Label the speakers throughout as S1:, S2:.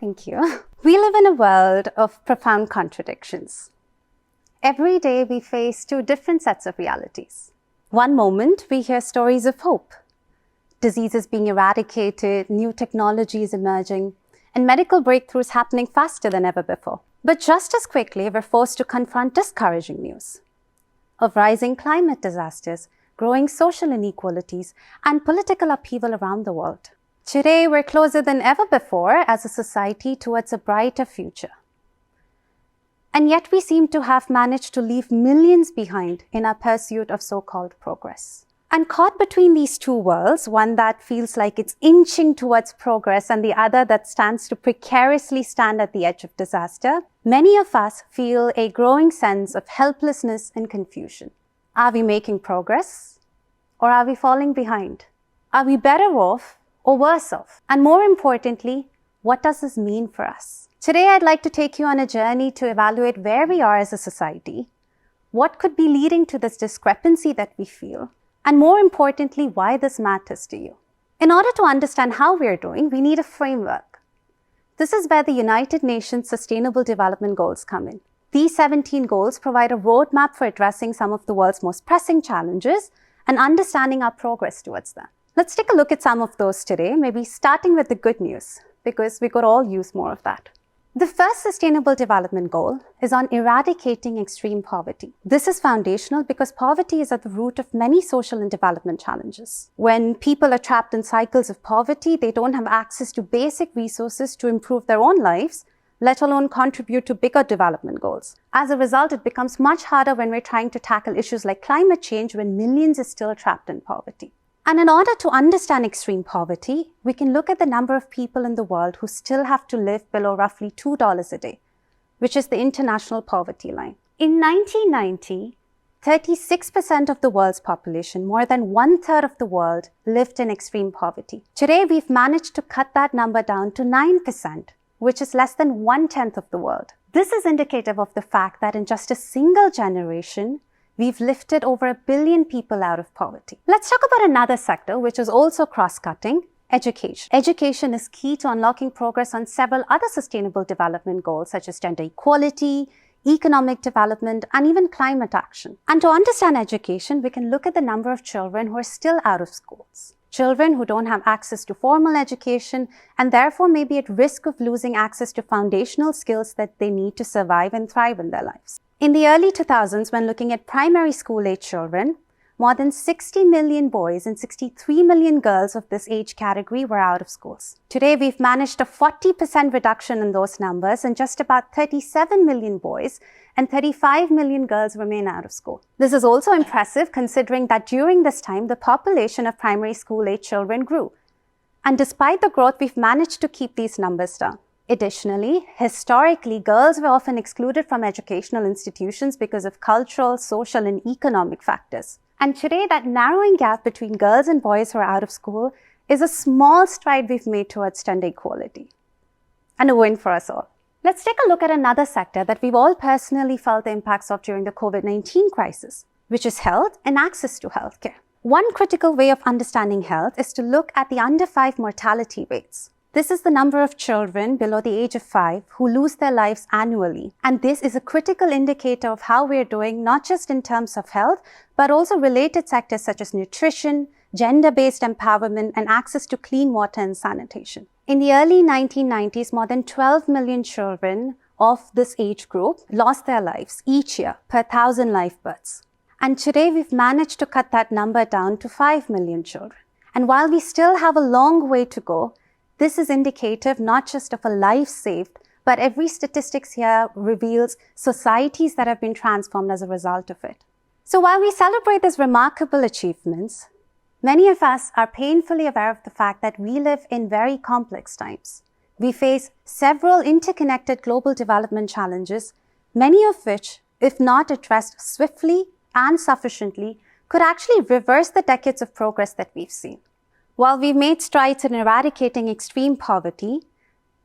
S1: Thank you. We live in a world of profound contradictions. Every day we face two different sets of realities. One moment we hear stories of hope, diseases being eradicated, new technologies emerging, and medical breakthroughs happening faster than ever before. But just as quickly, we're forced to confront discouraging news of rising climate disasters, growing social inequalities, and political upheaval around the world. Today, we're closer than ever before as a society towards a brighter future. And yet we seem to have managed to leave millions behind in our pursuit of so-called progress. And caught between these two worlds, one that feels like it's inching towards progress and the other that stands to precariously stand at the edge of disaster, many of us feel a growing sense of helplessness and confusion. Are we making progress? Or are we falling behind? Are we better off or worse off? And more importantly, what does this mean for us? Today, I'd like to take you on a journey to evaluate where we are as a society, what could be leading to this discrepancy that we feel, and more importantly, why this matters to you. In order to understand how we're doing, we need a framework. This is where the United Nations Sustainable Development Goals come in. These 17 goals provide a roadmap for addressing some of the world's most pressing challenges and understanding our progress towards them. Let's take a look at some of those today, maybe starting with the good news, because we could all use more of that. The first Sustainable Development Goal is on eradicating extreme poverty. This is foundational because poverty is at the root of many social and development challenges. When people are trapped in cycles of poverty, they don't have access to basic resources to improve their own lives, let alone contribute to bigger development goals. As a result, it becomes much harder when we're trying to tackle issues like climate change when millions are still trapped in poverty. And in order to understand extreme poverty, we can look at the number of people in the world who still have to live below roughly $2 a day, which is the international poverty line. In 1990, 36% of the world's population, more than 1/3 of the world, lived in extreme poverty. Today, we've managed to cut that number down to 9%, which is less than 1/10 of the world. This is indicative of the fact that in just a single generation, we've lifted over 1 billion people out of poverty. Let's talk about another sector which is also cross-cutting, education. Education is key to unlocking progress on several other sustainable development goals such as gender equality, economic development, and even climate action. And to understand education, we can look at the number of children who are still out of schools. Children who don't have access to formal education and therefore may be at risk of losing access to foundational skills that they need to survive and thrive in their lives. In the early 2000s, when looking at primary school-age children, more than 60 million boys and 63 million girls of this age category were out of schools. Today, we've managed a 40% reduction in those numbers, and just about 37 million boys and 35 million girls remain out of school. This is also impressive considering that during this time, the population of primary school-age children grew. And despite the growth, we've managed to keep these numbers down. Additionally, historically, girls were often excluded from educational institutions because of cultural, social, and economic factors. And today, that narrowing gap between girls and boys who are out of school is a small stride we've made towards gender equality. And a win for us all. Let's take a look at another sector that we've all personally felt the impacts of during the COVID-19 crisis, which is health and access to healthcare. One critical way of understanding health is to look at the under 5 mortality rates. This is the number of children below the age of 5 who lose their lives annually. And this is a critical indicator of how we're doing, not just in terms of health, but also related sectors such as nutrition, gender-based empowerment, and access to clean water and sanitation. In the early 1990s, more than 12 million children of this age group lost their lives each year per 1,000 live births. And today, we've managed to cut that number down to 5 million children. And while we still have a long way to go, this is indicative not just of a life saved, but every statistics here reveals societies that have been transformed as a result of it. So while we celebrate these remarkable achievements, many of us are painfully aware of the fact that we live in very complex times. We face several interconnected global development challenges, many of which, if not addressed swiftly and sufficiently, could actually reverse the decades of progress that we've seen. While we've made strides in eradicating extreme poverty,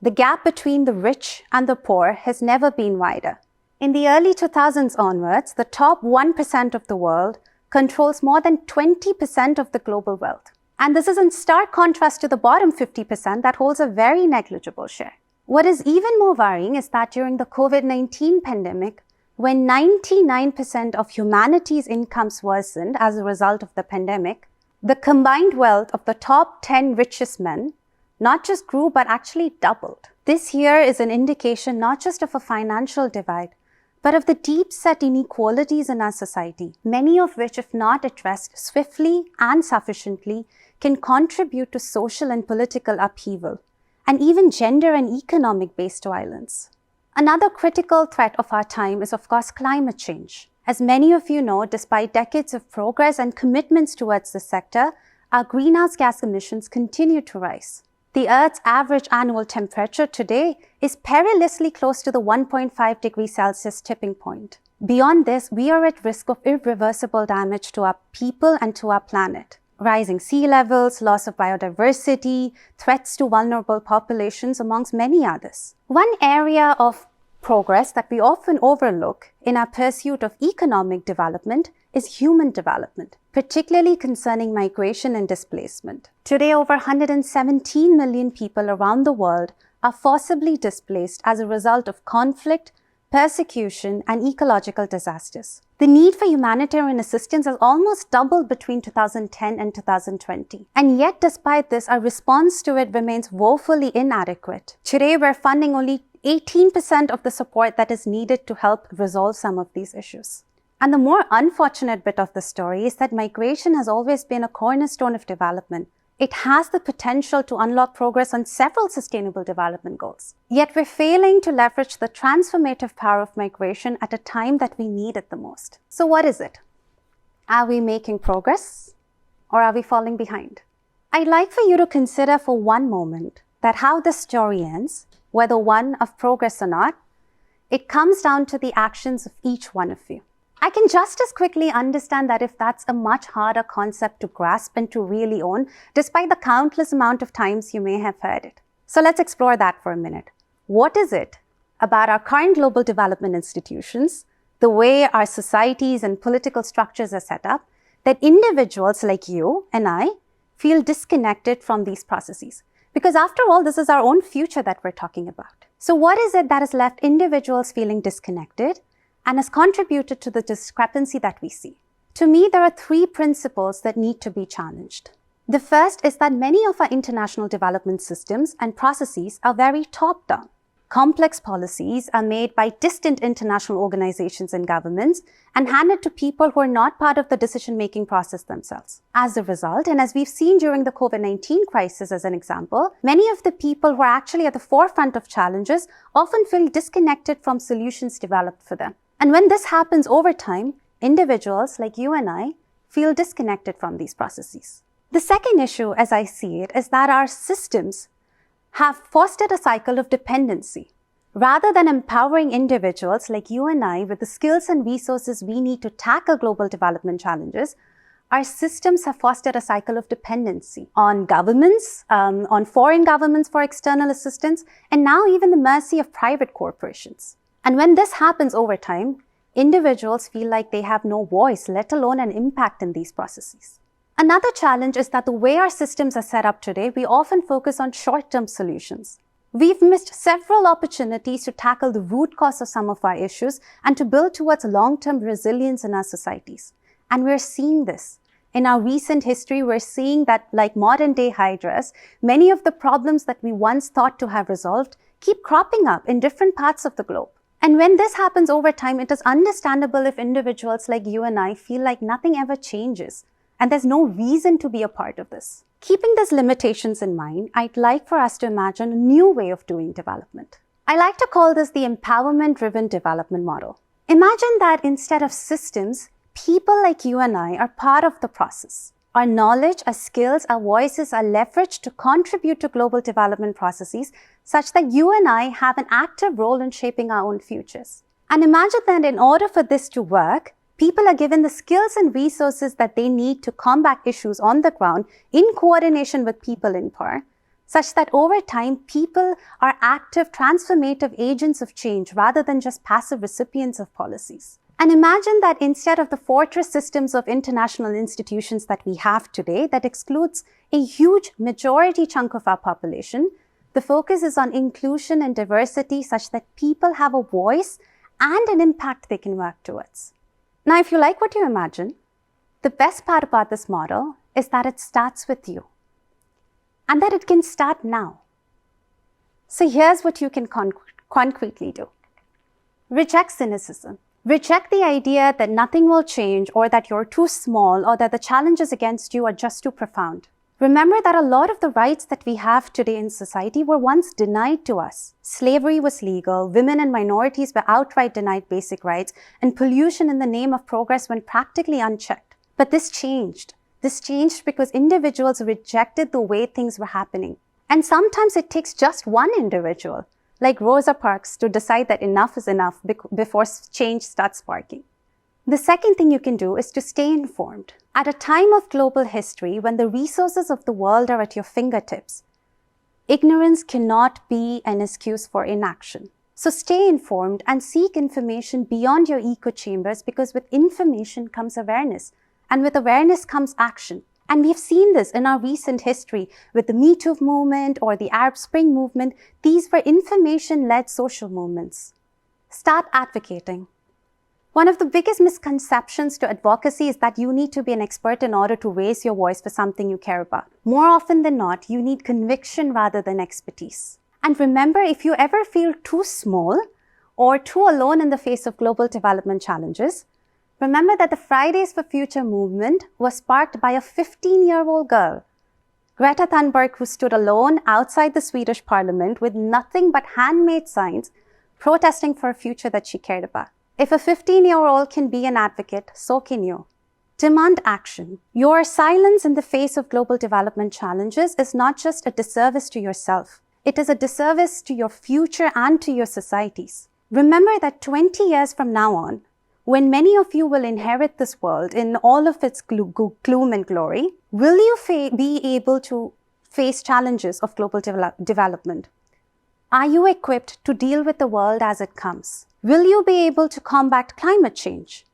S1: the gap between the rich and the poor has never been wider. In the early 2000s onwards, the top 1% of the world controls more than 20% of the global wealth. And this is in stark contrast to the bottom 50% that holds a very negligible share. What is even more worrying is that during the COVID-19 pandemic, when 99% of humanity's incomes worsened as a result of the pandemic, the combined wealth of the top 10 richest men not just grew but actually doubled. This here is an indication not just of a financial divide, but of the deep-set inequalities in our society, many of which, if not addressed swiftly and sufficiently, can contribute to social and political upheaval, and even gender and economic-based violence. Another critical threat of our time is, of course, climate change. As many of you know, despite decades of progress and commitments towards this sector, our greenhouse gas emissions continue to rise. The Earth's average annual temperature today is perilously close to the 1.5 degrees Celsius tipping point. Beyond this, we are at risk of irreversible damage to our people and to our planet. Rising sea levels, loss of biodiversity, threats to vulnerable populations, amongst many others. One area of progress that we often overlook in our pursuit of economic development is human development, particularly concerning migration and displacement. Today, over 117 million people around the world are forcibly displaced as a result of conflict, persecution, and ecological disasters. The need for humanitarian assistance has almost doubled between 2010 and 2020. And yet, despite this, our response to it remains woefully inadequate. Today, we're funding only 18% of the support that is needed to help resolve some of these issues. And the more unfortunate bit of the story is that migration has always been a cornerstone of development. It has the potential to unlock progress on several sustainable development goals. Yet we're failing to leverage the transformative power of migration at a time that we need it the most. So what is it? Are we making progress or are we falling behind? I'd like for you to consider for one moment that how this story ends, whether one of progress or not, it comes down to the actions of each one of you. I can just as quickly understand that if that's a much harder concept to grasp and to really own, despite the countless amount of times you may have heard it. So let's explore that for a minute. What is it about our current global development institutions, the way our societies and political structures are set up, that individuals like you and I feel disconnected from these processes? Because after all, this is our own future that we're talking about. So what is it that has left individuals feeling disconnected and has contributed to the discrepancy that we see? To me, there are three principles that need to be challenged. The first is that many of our international development systems and processes are very top-down. Complex policies are made by distant international organizations and governments and handed to people who are not part of the decision-making process themselves. As a result, and as we've seen during the COVID-19 crisis as an example, many of the people who are actually at the forefront of challenges often feel disconnected from solutions developed for them. And when this happens over time, individuals like you and I feel disconnected from these processes. The second issue, as I see it, is that our systems have fostered a cycle of dependency. Rather than empowering individuals like you and I with the skills and resources we need to tackle global development challenges, our systems have fostered a cycle of dependency on governments, on foreign governments for external assistance, and now even the mercy of private corporations. And when this happens over time, individuals feel like they have no voice, let alone an impact in these processes. Another challenge is that the way our systems are set up today, we often focus on short-term solutions. We've missed several opportunities to tackle the root cause of some of our issues and to build towards long-term resilience in our societies. And we're seeing this. In our recent history, we're seeing that, like modern-day hydras, many of the problems that we once thought to have resolved keep cropping up in different parts of the globe. And when this happens over time, it is understandable if individuals like you and I feel like nothing ever changes, and there's no reason to be a part of this. Keeping these limitations in mind, I'd like for us to imagine a new way of doing development. I like to call this the empowerment-driven development model. Imagine that instead of systems, people like you and I are part of the process. Our knowledge, our skills, our voices are leveraged to contribute to global development processes such that you and I have an active role in shaping our own futures. And imagine that in order for this to work, people are given the skills and resources that they need to combat issues on the ground in coordination with people in power, such that over time, people are active, transformative agents of change rather than just passive recipients of policies. And imagine that instead of the fortress systems of international institutions that we have today that excludes a huge majority chunk of our population, The focus is on inclusion and diversity such that people have a voice and an impact they can work towards. Now, if you like what you imagine, the best part about this model is that it starts with you and that it can start now. So here's what you can concretely do. Reject cynicism. Reject the idea that nothing will change or that you're too small or that the challenges against you are just too profound. Remember that a lot of the rights that we have today in society were once denied to us. Slavery was legal, women and minorities were outright denied basic rights, and pollution in the name of progress went practically unchecked. But this changed. This changed because individuals rejected the way things were happening. And sometimes it takes just one individual, like Rosa Parks, to decide that enough is enough before change starts sparking. The second thing you can do is to stay informed. At a time of global history, when the resources of the world are at your fingertips, ignorance cannot be an excuse for inaction. So stay informed and seek information beyond your echo chambers, because with information comes awareness, and with awareness comes action. And we've seen this in our recent history with the Me Too movement or the Arab Spring movement. These were information-led social movements. Start advocating. One of the biggest misconceptions to advocacy is that you need to be an expert in order to raise your voice for something you care about. More often than not, you need conviction rather than expertise. And remember, if you ever feel too small or too alone in the face of global development challenges, remember that the Fridays for Future movement was sparked by a 15-year-old girl, Greta Thunberg, who stood alone outside the Swedish parliament with nothing but handmade signs protesting for a future that she cared about. If a 15-year-old can be an advocate, so can you. Demand action. Your silence in the face of global development challenges is not just a disservice to yourself. It is a disservice to your future and to your societies. Remember that 20 years from now on, when many of you will inherit this world in all of its gloom and glory, will you be able to face challenges of global development? Are you equipped to deal with the world as it comes? Will you be able to combat climate change?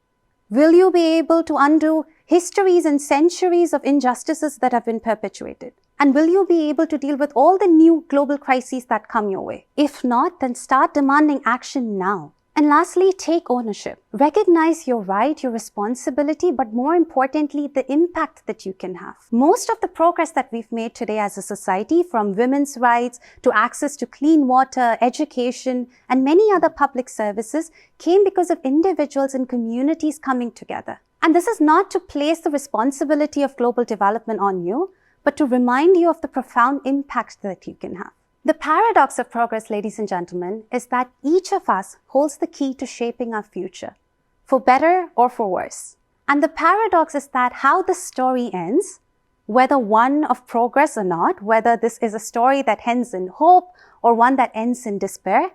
S1: Will you be able to undo histories and centuries of injustices that have been perpetuated? And will you be able to deal with all the new global crises that come your way? If not, then start demanding action now. And lastly, take ownership. Recognize your right, your responsibility, but more importantly, the impact that you can have. Most of the progress that we've made today as a society, from women's rights to access to clean water, education, and many other public services, came because of individuals and communities coming together. And this is not to place the responsibility of global development on you, but to remind you of the profound impact that you can have. The paradox of progress, ladies and gentlemen, is that each of us holds the key to shaping our future, for better or for worse. And the paradox is that how the story ends, whether one of progress or not, whether this is a story that ends in hope or one that ends in despair,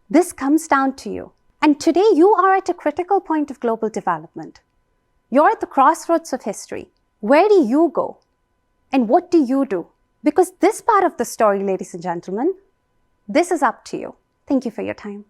S1: this comes down to you. And today you are at a critical point of global development. You're at the crossroads of history. Where do you go? And what do you do? Because this part of the story, ladies and gentlemen, this is up to you. Thank you for your time.